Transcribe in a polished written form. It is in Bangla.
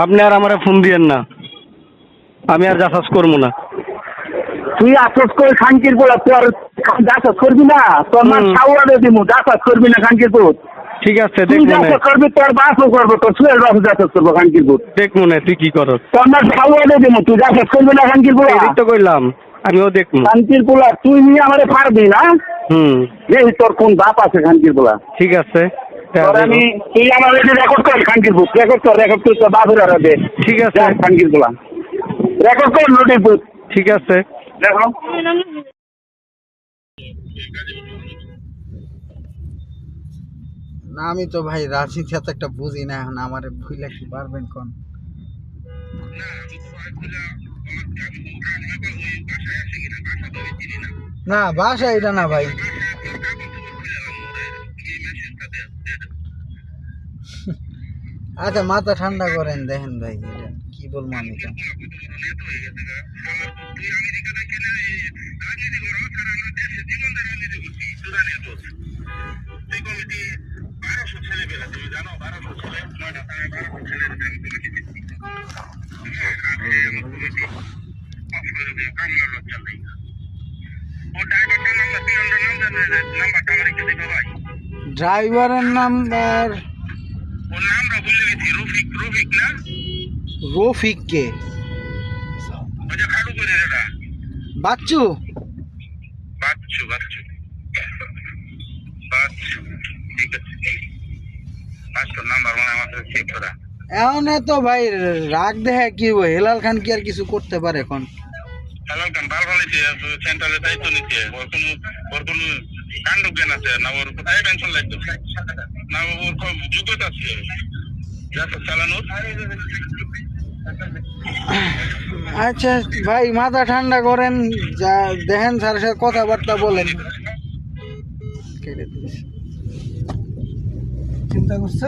আপনি আর আমারে ফোন দিয়েন না, আমি আর যাচাস করবো না। তুই আফসোস করে খানকির পোলা, তুই আর যাচাস করবি না? তোর মা খাওয়া দিয়ে দিব, যাচাস করবি না খানকির পুত। ঠিক আছে, তুই দেখবো না, যাচাস করবি, তোর বাসও করবো, তোর সুয়ের বাসও যাচাস করবো খানকির পুত। দেখবো না, তুই কি করস? তোর মা খাওয়া দিয়ে দিব, তুই যাচাস করবি না খানকির পোলা? এই তো কইলাম, আমিও দেখবো। খানকির পোলা তুই নিয়ে আমারে পারবি না? দেখি তোর কোন বাপ আছে খানকির পোলা। ঠিক আছে, আমি তুই আমার রেকর্ড কর খানকির পুত, রেকর্ড কর তোর বাপের আর দে। ঠিক আছে খানকির পোলা রেকর্ড কর নোটির পুত। ঠিক আছে। দেখো না, আমি তো ভাই রাজনীতি এত একটা বুঝি না, এখন আমার ভুলে কি পারবেন কোন? না, বাসা এটা না ভাই। আচ্ছা, মাথা ঠান্ডা করেন, দেখেন ভাই এটা কি বলবো আমি তো। ড্রাইভারের নাম্বার রফিক কে? বাচ্চু এখন তো ভাই রাগ দেখে কি হেলাল খান কি আর কিছু করতে পারে এখন? হেলাল খান ভালো ভালোইছে, সেন্ট্রালের দায়িত্ব নিচ্ছে, ওর কোনো কাণ্ড জ্ঞান আছে না, ওর কোথায় পেনশন লাগতো না, ওর খুব যোগ্যতা আছে চালানোর। আচ্ছা ভাই, মাথা ঠান্ডা করেন, যা দেখেন স্যারের সাথে কথাবার্তা বলেন। চিন্তা করছে